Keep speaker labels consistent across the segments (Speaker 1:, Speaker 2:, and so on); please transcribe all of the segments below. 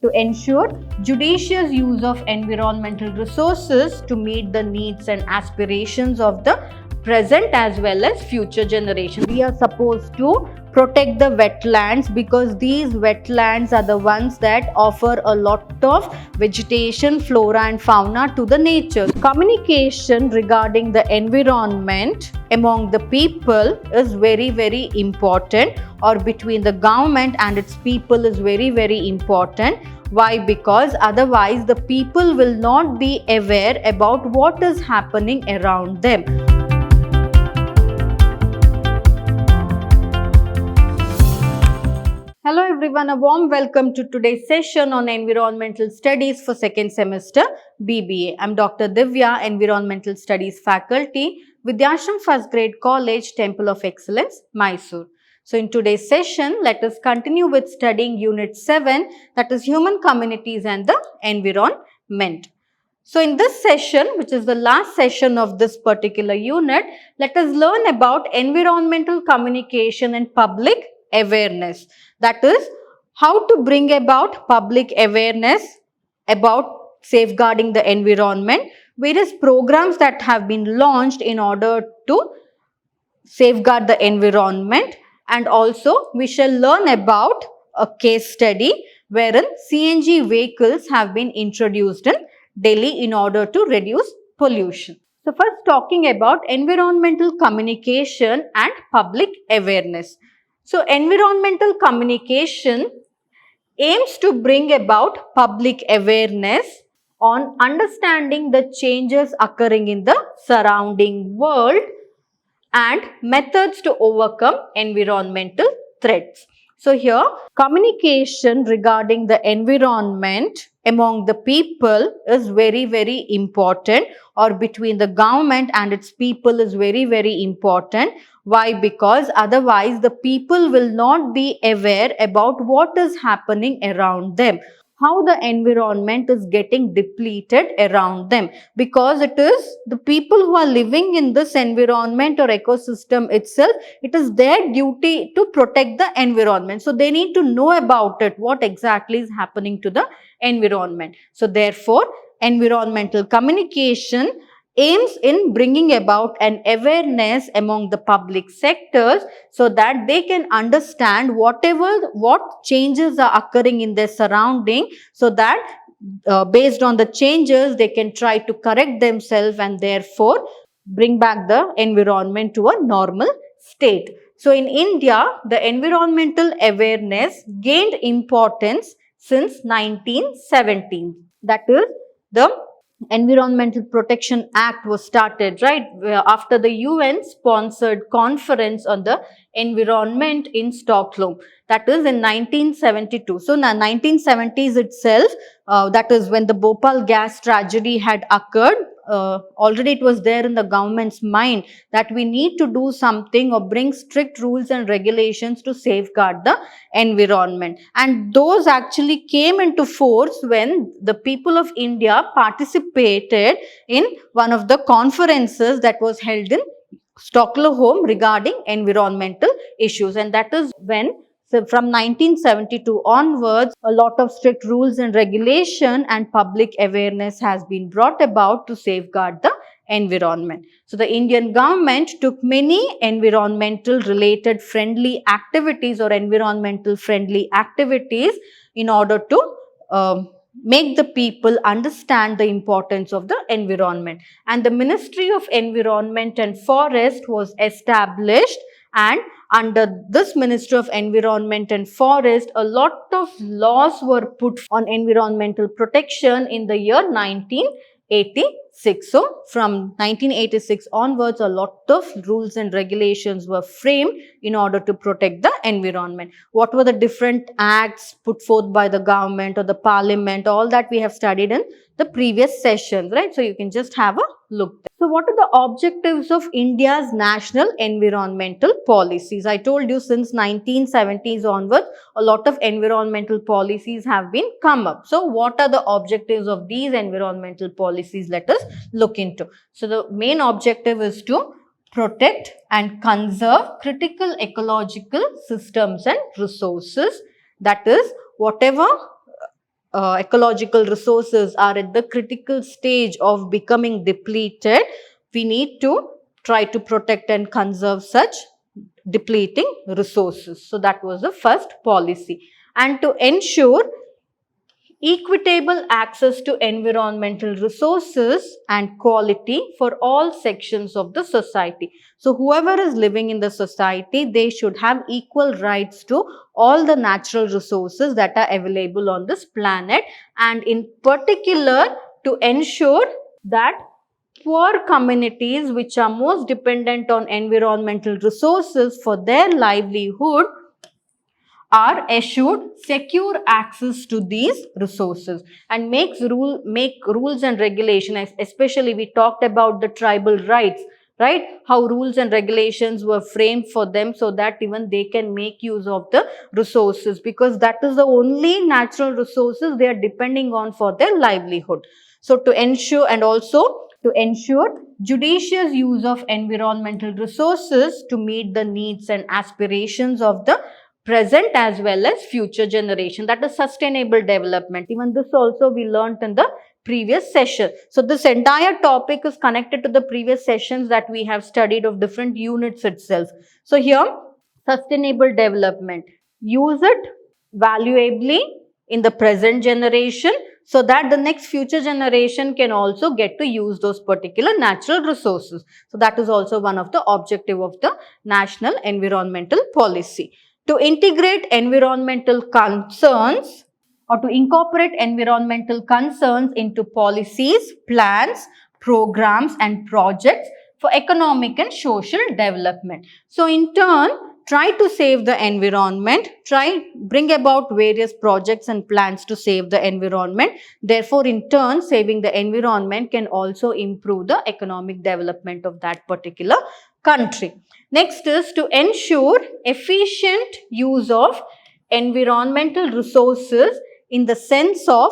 Speaker 1: to ensure judicious use of environmental resources to meet the needs and aspirations of the present as well as future generations. We are supposed to protect the wetlands because these wetlands are the ones that offer a lot of vegetation, flora and fauna to the nature. Communication regarding the environment among the people is very important, or between the government and its people is very important. Why? Because otherwise the people will not be aware about what is happening around them. Hello everyone, a warm welcome to today's session on Environmental Studies for second semester B.Ba. I'm Dr. Divya, Environmental Studies faculty, Vidhyaashram First Grade College, Temple of Excellence, MYSURU. So in today's session, let us continue with studying Unit 7, that is Human Communities and the Environment. So in this session, which is the last session of this particular unit, let us learn about environmental communication and public awareness. That is, how to bring about public awareness about safeguarding the environment, various programs that have been launched in order to safeguard the environment, and also we shall learn about a case study wherein CNG vehicles have been introduced in Delhi in order to reduce pollution. So first, talking about environmental communication and public awareness. So environmental communication aims to bring about public awareness on understanding the changes occurring in the surrounding world and methods to overcome environmental threats. So here, communication regarding the environment among the people is very important, or between the government and its people is very important. Why? Because otherwise the people will not be aware about what is happening around them, how the environment is getting depleted around them, because it is the people who are living in this environment or ecosystem itself, it is their duty to protect the environment. So they need to know about it, what exactly is happening to the environment. So therefore, environmental communication aims in bringing about an awareness among the public sectors so that they can understand what changes are occurring in their surrounding, so that based on the changes they can try to correct themselves and therefore bring back the environment to a normal state. So in India, the environmental awareness gained importance since 1917. That is, the Environmental Protection Act was started, right, after the UN sponsored conference on the environment in Stockholm. That is in 1972. So in the 1970s itself, that is when the Bhopal gas tragedy had occurred, already it was there in the government's mind that we need to do something or bring strict rules and regulations to safeguard the environment. And those actually came into force when the people of India participated in one of the conferences that was held in Stockholm regarding environmental issues. And that is when, so from 1972 onwards, a lot of strict rules and regulation and public awareness has been brought about to safeguard the environment. So the Indian government took many environmental related friendly activities or environmental friendly activities in order to make the people understand the importance of the environment. And the Ministry of Environment and Forest was established, and under this Ministry of Environment and Forest, a lot of laws were put on environmental protection in the year 1986. So from 1986 onwards, a lot of rules and regulations were framed in order to protect the environment. What were the different acts put forth by the government or the parliament? All that we have studied in the previous sessions, right? So you can just have a look there. So what are the objectives of India's national environmental policies? I told you since 1970s onwards, a lot of environmental policies have been come up. So what are the objectives of these environmental policies? Let us look into. So the main objective is to protect and conserve critical ecological systems and resources. That is, whatever ecological resources are at the critical stage of becoming depleted, we need to try to protect and conserve such depleting resources. So that was the first policy. And to ensure equitable access to environmental resources and quality for all sections of the society. So whoever is living in the society, they should have equal rights to all the natural resources that are available on this planet, and in particular to ensure that poor communities which are most dependent on environmental resources for their livelihood are assured secure access to these resources, and make rules and regulations. Especially we talked about the tribal rights, right? How rules and regulations were framed for them so that even they can make use of the resources, because that is the only natural resources they are depending on for their livelihood. So to ensure, and also to ensure judicious use of environmental resources to meet the needs and aspirations of the present as well as future generation. That is sustainable development. Even this also we learnt in the previous session. So this entire topic is connected to the previous sessions that we have studied of different units itself. So here, sustainable development. Use it valuably in the present generation so that the next future generation can also get to use those particular natural resources. So that is also one of the objective of the National Environmental Policy. To integrate environmental concerns or to incorporate environmental concerns into policies, plans, programs and projects for economic and social development. So in turn, try to save the environment, bring about various projects and plans to save the environment. Therefore, in turn, saving the environment can also improve the economic development of that particular country. Next is to ensure efficient use of environmental resources in the sense of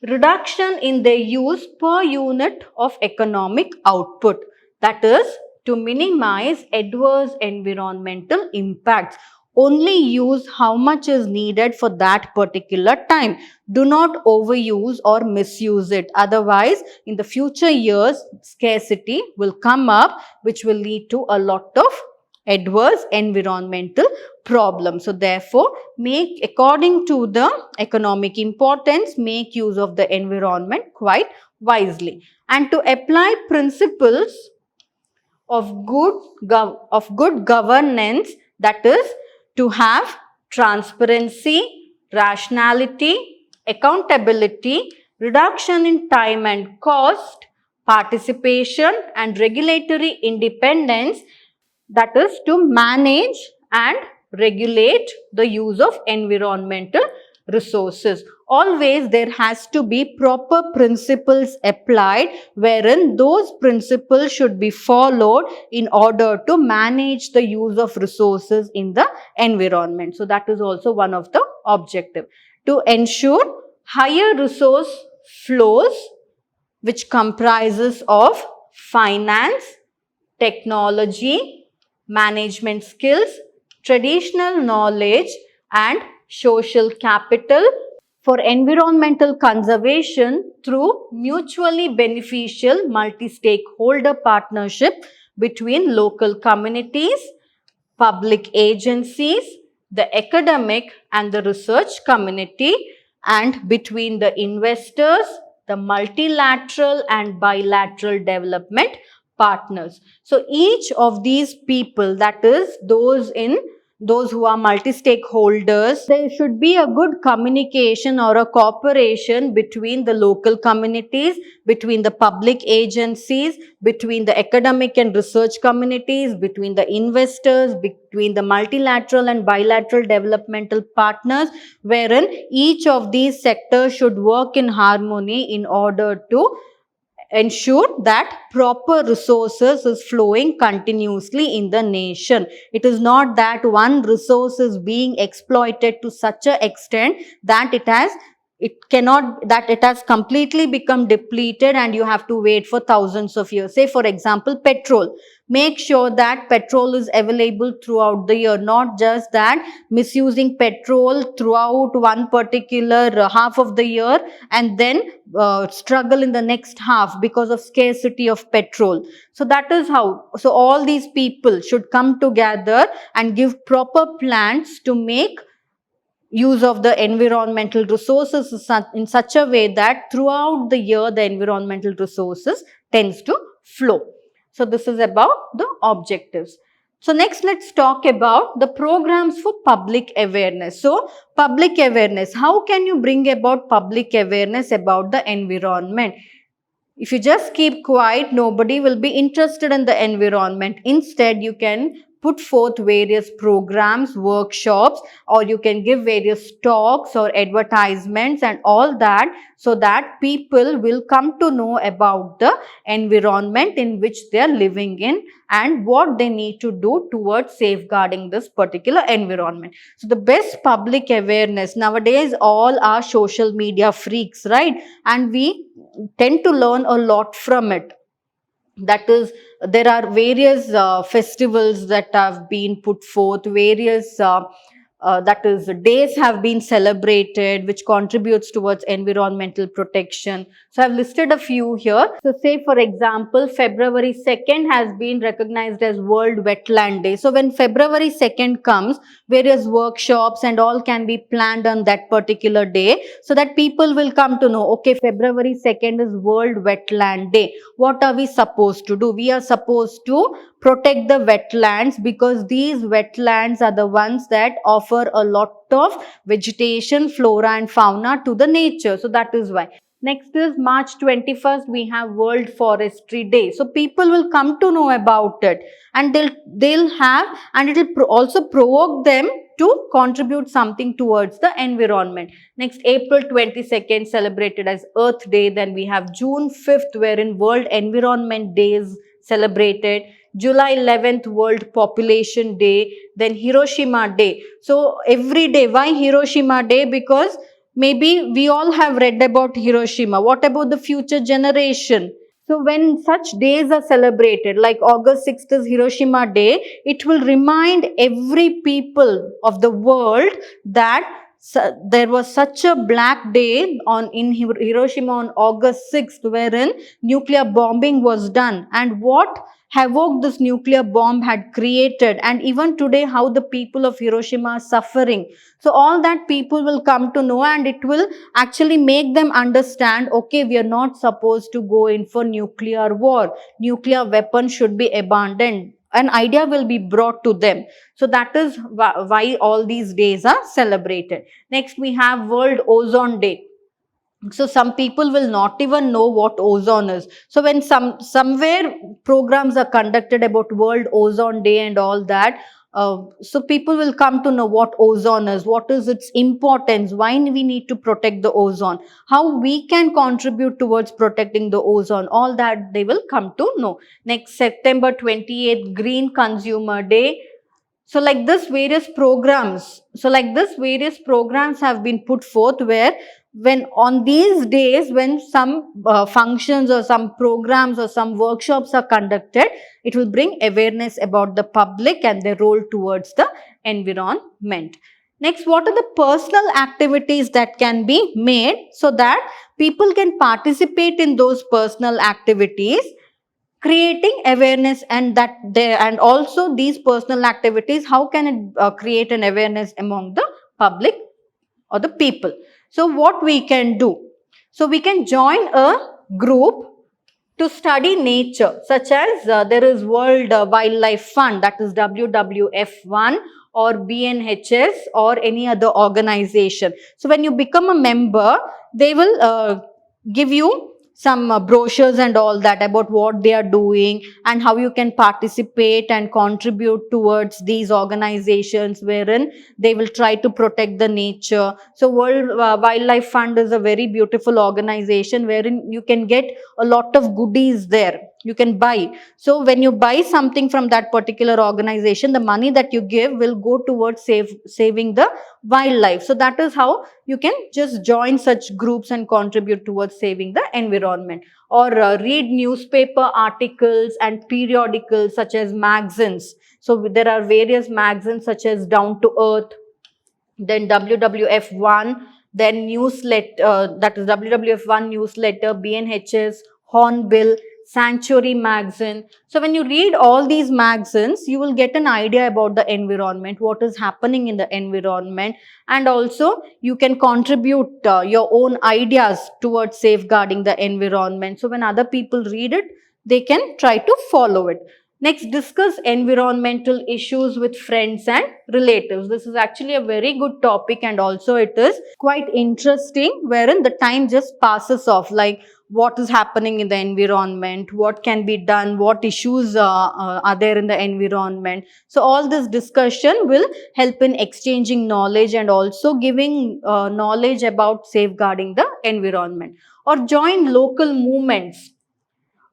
Speaker 1: reduction in their use per unit of economic output. That is, to minimize adverse environmental impacts. Only use how much is needed for that particular time. Do not overuse or misuse it. Otherwise, in the future years, scarcity will come up, which will lead to a lot of adverse environmental problems. So therefore, according to the economic importance, make use of the environment quite wisely. And to apply principles of good governance, that is, to have transparency, rationality, accountability, reduction in time and cost, participation and regulatory independence, that is to manage and regulate the use of environmental resources. Always there has to be proper principles applied, wherein those principles should be followed in order to manage the use of resources in the environment. So that is also one of the objective. To ensure higher resource flows, which comprises of finance, technology, management skills, traditional knowledge and social capital for environmental conservation through mutually beneficial multi-stakeholder partnership between local communities, public agencies, the academic and the research community, and between the investors, the multilateral and bilateral development partners. So each of these people, that is those who are multi-stakeholders, there should be a good communication or a cooperation between the local communities, between the public agencies, between the academic and research communities, between the investors, between the multilateral and bilateral developmental partners, wherein each of these sectors should work in harmony in order to ensure that proper resources is flowing continuously in the nation. It is not that one resource is being exploited to such an extent that it has completely become depleted and you have to wait for thousands of years. Say for example, petrol. Make sure that petrol is available throughout the year, not just that misusing petrol throughout one particular half of the year and then struggle in the next half because of scarcity of petrol. So that is how, so all these people should come together and give proper plans to make use of the environmental resources in such a way that throughout the year the environmental resources tends to flow. So this is about the objectives. So next let's talk about the programs for public awareness. So public awareness, how can you bring about public awareness about the environment? If you just keep quiet, nobody will be interested in the environment. Instead, you can put forth various programs, workshops, or you can give various talks or advertisements and all that, so that people will come to know about the environment in which they are living in and what they need to do towards safeguarding this particular environment. So the best public awareness nowadays, all are social media freaks, right? And we tend to learn a lot from it. That is, there are various festivals that have been put forth, various that is, days have been celebrated which contributes towards environmental protection. So I've listed a few here. So say for example, February 2nd has been recognized as World Wetland Day. So when February 2nd comes, various workshops and all can be planned on that particular day, so that people will come to know, okay, February 2nd is World Wetland Day. What are we supposed to do? We are supposed to protect the wetlands, because these wetlands are the ones that offer a lot of vegetation, flora and fauna to the nature. So that is why. Next is March 21st, we have World Forestry Day. So people will come to know about it, and they'll have, and it will also provoke them to contribute something towards the environment. Next, April 22nd celebrated as Earth Day. Then we have June 5th, wherein World Environment Day is celebrated. July 11th, World Population Day. Then Hiroshima Day. So every day, why Hiroshima Day? Because maybe we all have read about Hiroshima. What about the future generation? So when such days are celebrated, like August 6th is Hiroshima Day, it will remind every people of the world that there was such a black day in Hiroshima on August 6th, wherein nuclear bombing was done, and what havoc this nuclear bomb had created, and even today how the people of Hiroshima are suffering. So all that people will come to know, and it will actually make them understand, okay, we are not supposed to go in for nuclear war. Nuclear weapons should be abandoned. An idea will be brought to them. So that is why all these days are celebrated. Next, we have World Ozone Day. So some people will not even know what ozone is. So when somewhere programs are conducted about World Ozone Day and all that, so people will come to know what ozone is, what is its importance, why we need to protect the ozone, how we can contribute towards protecting the ozone, all that they will come to know. Next, September 28th, Green Consumer Day. So like this various programs, have been put forth, where when on these days, when some functions or some programs or some workshops are conducted, it will bring awareness about the public and their role towards the environment. Next, what are the personal activities that can be made so that people can participate in those personal activities, creating awareness, and also these personal activities, how can it create an awareness among the public or the people? So what we can do? So we can join a group to study nature, such as there is World Wildlife Fund, that is WWF1, or BNHS, or any other organization. So when you become a member, they will give you some brochures and all that about what they are doing and how you can participate and contribute towards these organizations, wherein they will try to protect the nature. So World Wildlife Fund is a very beautiful organization wherein you can get a lot of goodies there. You can buy. So when you buy something from that particular organization, the money that you give will go towards saving the wildlife. So that is how you can just join such groups and contribute towards saving the environment. Or read newspaper articles and periodicals such as magazines. So there are various magazines such as Down to Earth, then WWF1, then newsletter, that is WWF1 newsletter, BNHS, Hornbill, Sanctuary magazine. So when you read all these magazines, you will get an idea about the environment, what is happening in the environment, and also you can contribute your own ideas towards safeguarding the environment. So when other people read it, they can try to follow it. Next, discuss environmental issues with friends and relatives. This is actually a very good topic, and also it is quite interesting, wherein the time just passes off, like what is happening in the environment, what can be done, what issues are there in the environment. So all this discussion will help in exchanging knowledge and also giving knowledge about safeguarding the environment. Or join local movements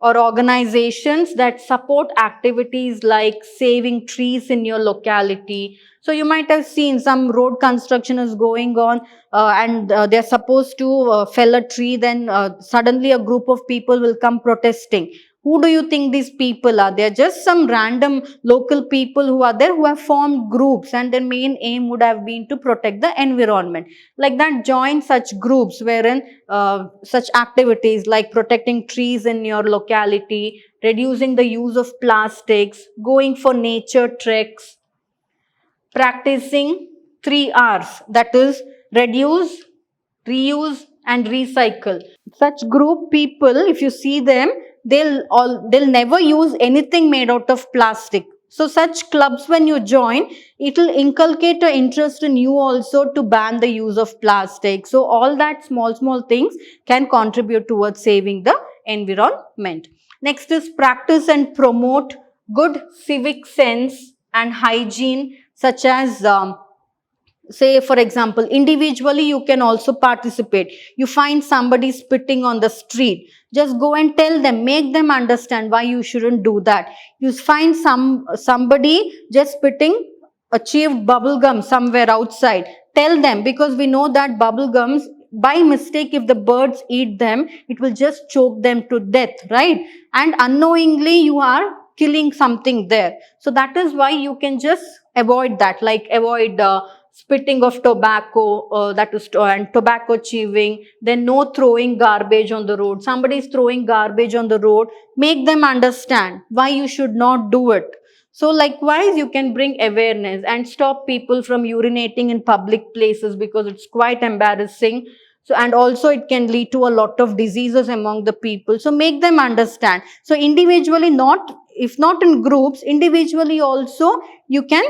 Speaker 1: or organizations that support activities like saving trees in your locality. So you might have seen some road construction is going on, and they're supposed to fell a tree, then suddenly a group of people will come protesting. Who do you think these people are? They're just some random local people who are there, who have formed groups, and their main aim would have been to protect the environment. Like that, join such groups wherein such activities like protecting trees in your locality, reducing the use of plastics, going for nature treks, practicing 3 Rs, that is reduce, reuse and recycle. Such group people, if you see them, they'll never use anything made out of plastic. So such clubs, when you join, it will inculcate an interest in you also to ban the use of plastic. So all that small things can contribute towards saving the environment. Next is practice and promote good civic sense and hygiene, such as say, for example, individually you can also participate. You find somebody spitting on the street, just go and tell them, make them understand why you shouldn't do that. You find somebody just spitting achieved bubble gum somewhere outside, tell them, because we know that bubble gums, by mistake, if the birds eat them, it will just choke them to death, right? And unknowingly you are killing something there. So that is why you can just avoid that, like avoid spitting of tobacco, and tobacco chewing, then no throwing garbage on the road. Somebody is throwing garbage on the road, make them understand why you should not do it. So likewise, you can bring awareness and stop people from urinating in public places, because it's quite embarrassing. So, and also it can lead to a lot of diseases among the people. So make them understand. So individually, if not in groups, individually also you can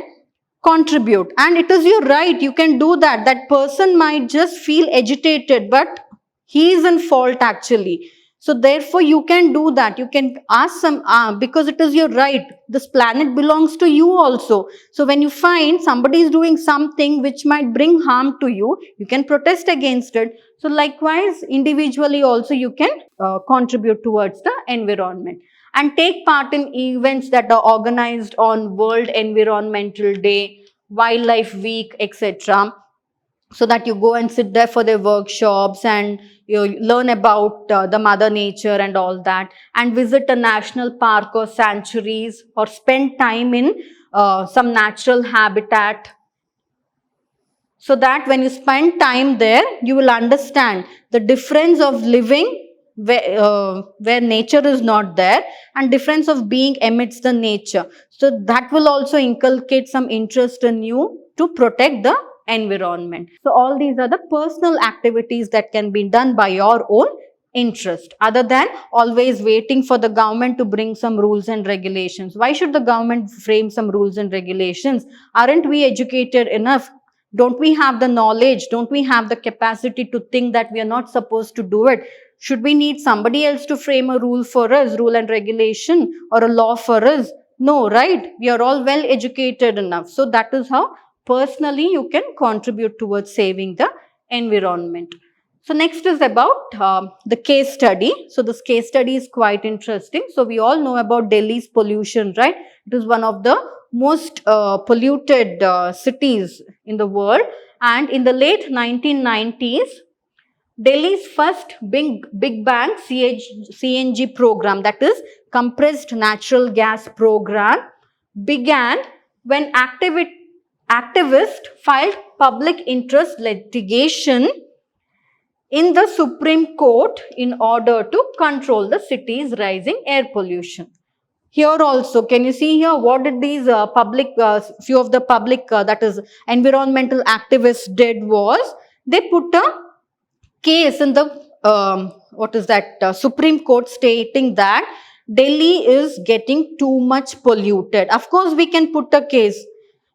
Speaker 1: contribute, and it is your right, you can do that. That person might just feel agitated, but he is in fault actually. So therefore you can do that. You can ask some, because it is your right. This planet belongs to you also. So when you find somebody is doing something which might bring harm to you, you can protest against it. So likewise, individually also you can contribute towards the environment. And take part in events that are organized on World Environmental Day, Wildlife Week, etc. So that you go and sit there for their workshops and you learn about the mother nature and all that, and visit a national park or sanctuaries, or spend time in some natural habitat, so that when you spend time there, you will understand the difference of living where nature is not there, and difference of being amidst the nature. So that will also inculcate some interest in you to protect the environment. So all these are the personal activities that can be done by your own interest, other than always waiting for the government to bring some rules and regulations. Why should the government frame some rules and regulations? Aren't we educated enough? Don't we have the knowledge? Don't we have the capacity to think that we are not supposed to do it? Should we need somebody else to frame a rule for us, rule and regulation, or a law for us? No, right? We are all well educated enough. So that is how personally you can contribute towards saving the environment. So next is about the case study. So this case study is quite interesting. So we all know about Delhi's pollution, right? It is one of the most polluted cities in the world. And in the late 1990s, Delhi's first Big Bang CNG program, that is compressed natural gas program, began when activists filed public interest litigation in the Supreme Court in order to control the city's rising air pollution. Here also, can you see here what did these few of the public, that is environmental activists did was, they put a case in the Supreme Court stating that Delhi is getting too much polluted. Of course, we can put a case.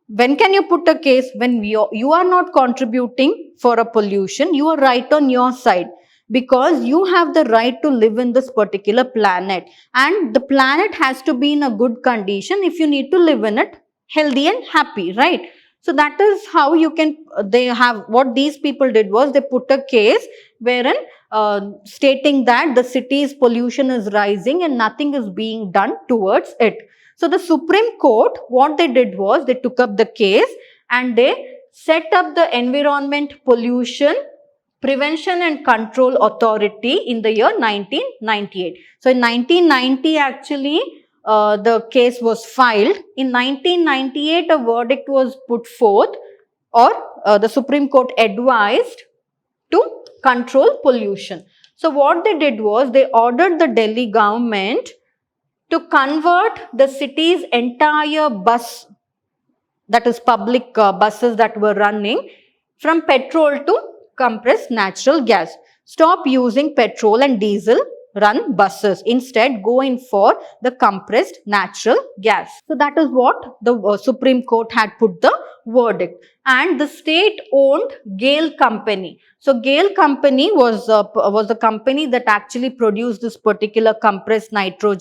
Speaker 1: When can you put a case? When you are not contributing for a pollution, you are right on your side, because you have the right to live in this particular planet, and the planet has to be in a good condition if you need to live in it healthy and happy, right? So that is how you can, what these people did was they put a case wherein stating that the city's pollution is rising and nothing is being done towards it. So the Supreme Court, what they did was they took up the case and they set up the Environment Pollution Prevention and Control Authority in the year 1998. So in 1990 actually the case was filed. In 1998 a verdict was put forth, or the Supreme Court advised to control pollution. So what they did was they ordered the Delhi government to convert the city's entire bus, that is public buses that were running, from petrol to compressed natural gas. Stop using petrol and diesel run buses. Instead, go in for the compressed natural gas. So that is what the Supreme Court had put the verdict. And the state-owned GAIL company. So GAIL company was the company that actually produced this particular compressed natural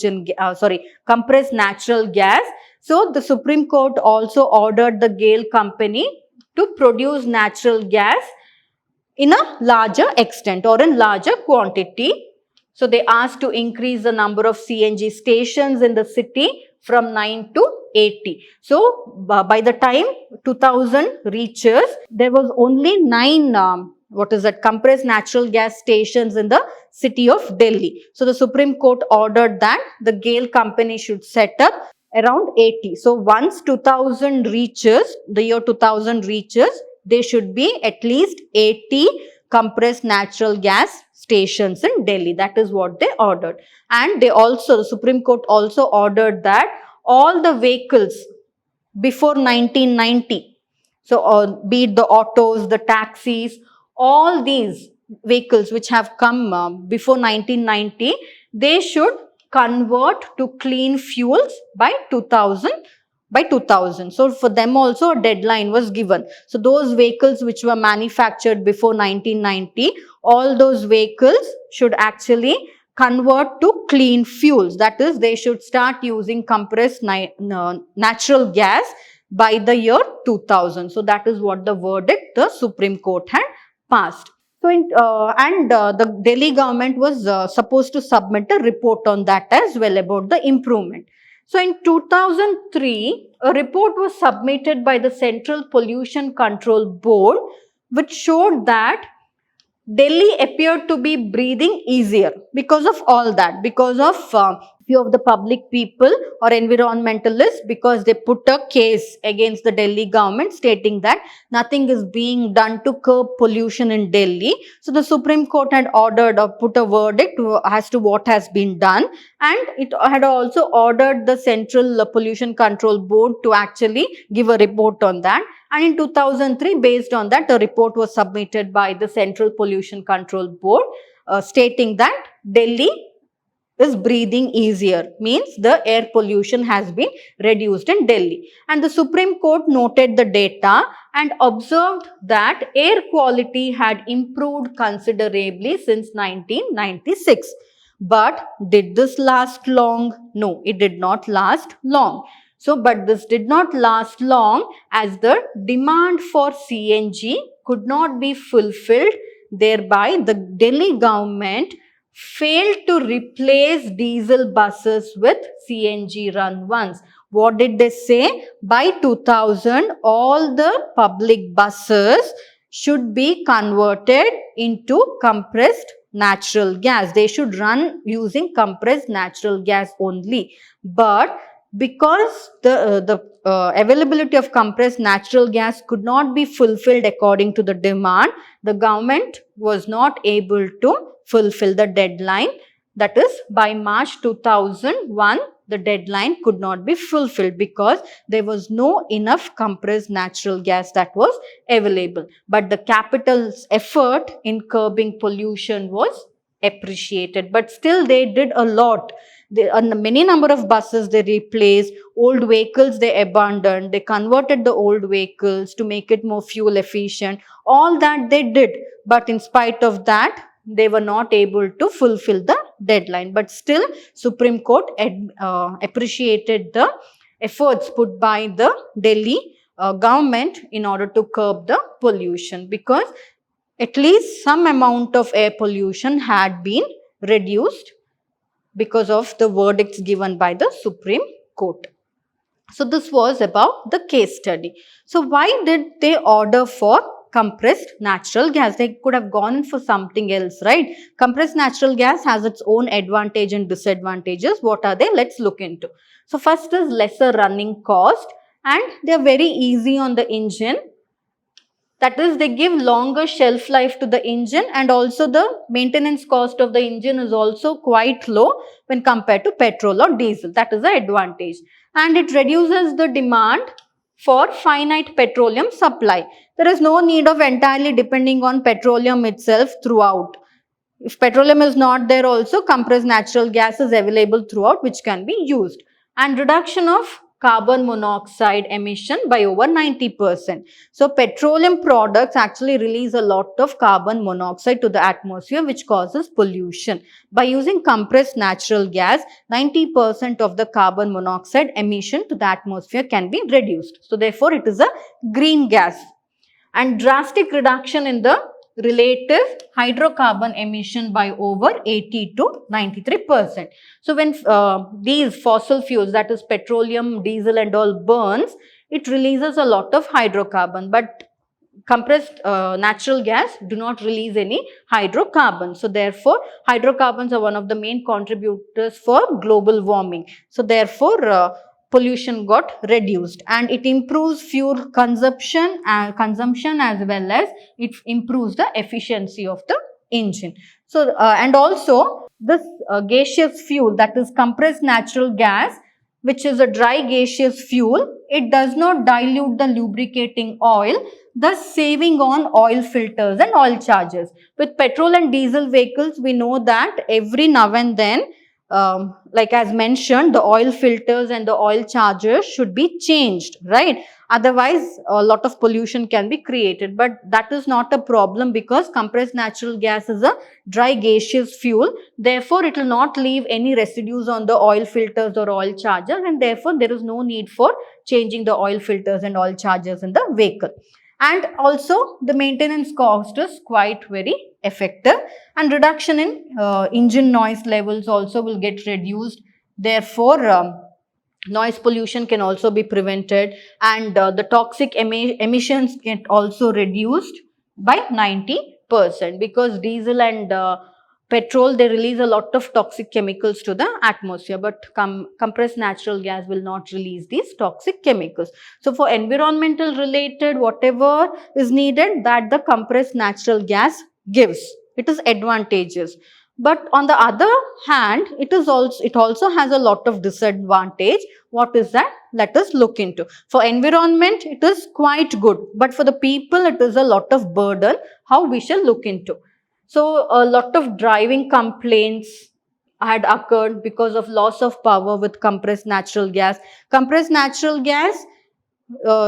Speaker 1: gas. So the Supreme Court also ordered the GAIL company to produce natural gas in a larger extent or in larger quantity. So they asked to increase the number of CNG stations in the city from 9 to 80. So by the time 2000 reaches, there was only 9 compressed natural gas stations in the city of Delhi. So the Supreme Court ordered that the GAIL company should set up around 80. So once 2000 reaches, the year 2000 reaches, there should be at least 80 compressed natural gas stations in Delhi. That is what they ordered. And the Supreme Court also ordered that all the vehicles before 1990, so be it the autos, the taxis, all these vehicles which have come before 1990, they should convert to clean fuels by 2000. So for them also a deadline was given. So those vehicles which were manufactured before 1990, all those vehicles should actually convert to clean fuels. That is, they should start using compressed natural gas by the year 2000. So that is what the verdict the Supreme Court had passed. So the Delhi government was supposed to submit a report on that as well about the improvement. So in 2003, a report was submitted by the Central Pollution Control Board, which showed that Delhi appeared to be breathing easier because of all that, because of few of the public people or environmentalists, because they put a case against the Delhi government stating that nothing is being done to curb pollution in Delhi. So the Supreme Court had ordered or put a verdict as to what has been done, and it had also ordered the Central Pollution Control Board to actually give a report on that. And in 2003, based on that, a report was submitted by the Central Pollution Control Board stating that Delhi is breathing easier, means the air pollution has been reduced in Delhi. And the Supreme Court noted the data and observed that air quality had improved considerably since 1996. But did this last long? No, it did not last long. So, but this did not last long as the demand for CNG could not be fulfilled Thereby, the Delhi government failed to replace diesel buses with CNG run ones. What did they say? By 2000, all the public buses should be converted into compressed natural gas. They should run using compressed natural gas only. But because the availability of compressed natural gas could not be fulfilled according to the demand, the government was not able to fulfill the deadline. That is, by March 2001, the deadline could not be fulfilled because there was no enough compressed natural gas that was available. But the capital's effort in curbing pollution was appreciated. But still they did a lot. Many number of buses they replaced, old vehicles they abandoned, they converted the old vehicles to make it more fuel efficient. All that they did, but in spite of that, they were not able to fulfill the deadline. But still, Supreme Court appreciated the efforts put by the Delhi government in order to curb the pollution, because at least some amount of air pollution had been reduced because of the verdicts given by the Supreme Court. So this was about the case study. So why did they order for compressed natural gas? They could have gone for something else, right? Compressed natural gas has its own advantage and disadvantages. What are they? Let's look into. So first is lesser running cost, and they are very easy on the engine. That is, they give longer shelf life to the engine, and also the maintenance cost of the engine is also quite low when compared to petrol or diesel. That is the advantage. And it reduces the demand for finite petroleum supply. There is no need of entirely depending on petroleum itself throughout. If petroleum is not there also, compressed natural gas is available throughout, which can be used. And reduction of carbon monoxide emission by over 90%. So petroleum products actually release a lot of carbon monoxide to the atmosphere, which causes pollution. By using compressed natural gas, 90% of the carbon monoxide emission to the atmosphere can be reduced. So therefore, it is a green gas. And drastic reduction in the relative hydrocarbon emission by over 80 to 93%. So when these fossil fuels, that is petroleum, diesel and all burns, it releases a lot of hydrocarbon, but compressed natural gas do not release any hydrocarbons. So therefore, hydrocarbons are one of the main contributors for global warming. So therefore, pollution got reduced, and it improves fuel consumption as well as it improves the efficiency of the engine. So and also this gaseous fuel, that is compressed natural gas, which is a dry gaseous fuel, it does not dilute the lubricating oil, thus saving on oil filters and oil charges. With petrol and diesel vehicles, we know that every now and then, like as mentioned, the oil filters and the oil chargers should be changed, right? Otherwise, a lot of pollution can be created. But that is not a problem because compressed natural gas is a dry gaseous fuel. Therefore, it will not leave any residues on the oil filters or oil chargers, and therefore, there is no need for changing the oil filters and oil chargers in the vehicle. And also, the maintenance cost is quite very effective, and reduction in engine noise levels also will get reduced. Therefore, noise pollution can also be prevented, and the toxic emissions get also reduced by 90%, because diesel and petrol, they release a lot of toxic chemicals to the atmosphere, but compressed natural gas will not release these toxic chemicals. So for environmental related whatever is needed, that the compressed natural gas gives, it is advantageous. But on the other hand, it also has a lot of disadvantage. What is that? Let us look into. For environment, it is quite good, but for the people, it is a lot of burden. How we shall look into? So a lot of driving complaints had occurred because of loss of power with compressed natural gas. Compressed natural gas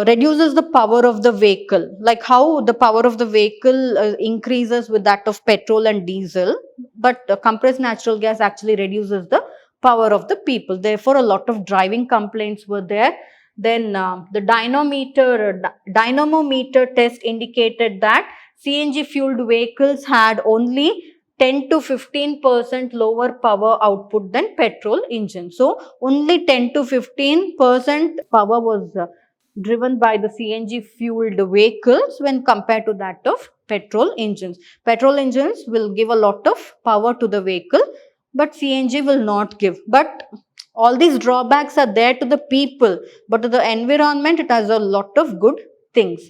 Speaker 1: reduces the power of the vehicle, like how the power of the vehicle increases with that of petrol and diesel, but compressed natural gas actually reduces the power of the people. Therefore, a lot of driving complaints were there. Then the dynamometer test indicated that CNG fueled vehicles had only 10 to 15% lower power output than petrol engines. So only 10 to 15% power was driven by the CNG fueled vehicles when compared to that of petrol engines. Petrol engines will give a lot of power to the vehicle, but CNG will not give. But all these drawbacks are there to the people, but to the environment it has a lot of good things.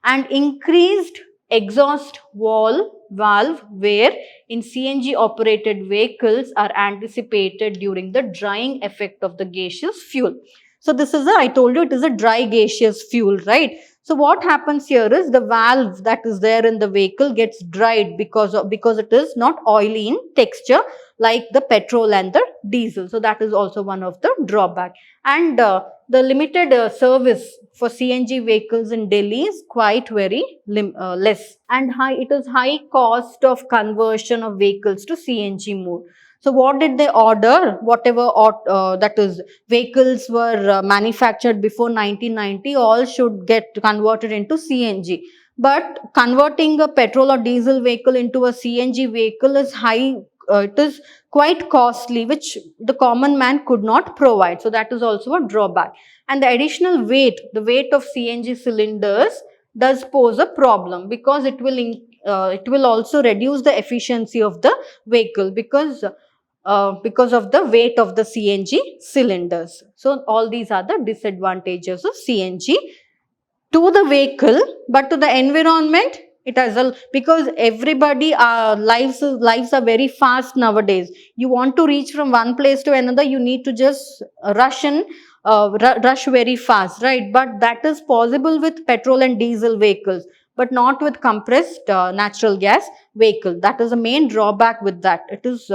Speaker 1: And increased exhaust valve wear in CNG operated vehicles are anticipated during the drying effect of the gaseous fuel. So this is I told you it is a dry gaseous fuel, right? So what happens here is the valve that is there in the vehicle gets dried because it is not oily in texture like the petrol and the diesel. So that is also one of the drawback. And the limited service for CNG vehicles in Delhi is quite very less, and it is high cost of conversion of vehicles to CNG mode. So what did they order? Whatever that is vehicles were manufactured before 1990, all should get converted into CNG. But converting a petrol or diesel vehicle into a CNG vehicle is high. It is quite costly, which the common man could not provide. So that is also a drawback. And the additional weight, the weight of CNG cylinders does pose a problem, because it will also reduce the efficiency of the vehicle, because of the weight of the CNG cylinders. So all these are the disadvantages of CNG to the vehicle, but to the environment it has because everybody lives are very fast nowadays. You want to reach from one place to another, you need to just rush very fast, right? But that is possible with petrol and diesel vehicles, but not with compressed natural gas vehicle. That is the main drawback with that. It is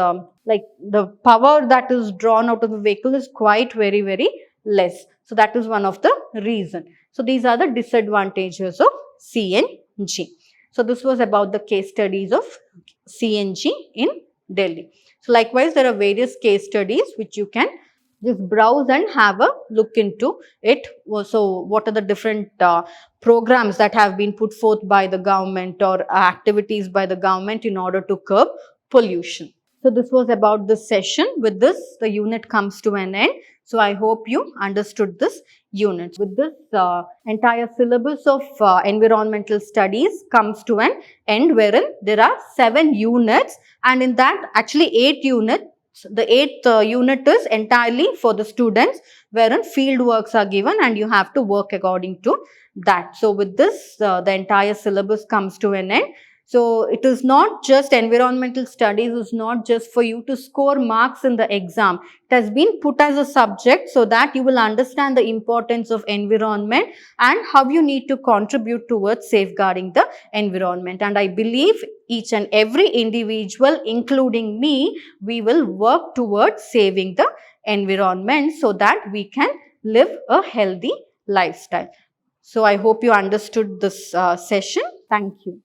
Speaker 1: like the power that is drawn out of the vehicle is quite very, very less. So that is one of the reason. So these are the disadvantages of CNG. So this was about the case studies of CNG in Delhi. So likewise, there are various case studies which you can just browse and have a look into it. So what are the different programs that have been put forth by the government, or activities by the government in order to curb pollution. So this was about this session. With this, the unit comes to an end. So I hope you understood this unit. With this, entire syllabus of environmental studies comes to an end, wherein there are 7 units, and in that actually 8 units. The 8th unit is entirely for the students, wherein field works are given and you have to work according to that. So with this, the entire syllabus comes to an end. So it is not just environmental studies, is not just for you to score marks in the exam. It has been put as a subject so that you will understand the importance of environment and how you need to contribute towards safeguarding the environment. And I believe each and every individual, including me, we will work towards saving the environment so that we can live a healthy lifestyle. So I hope you understood this session. Thank you.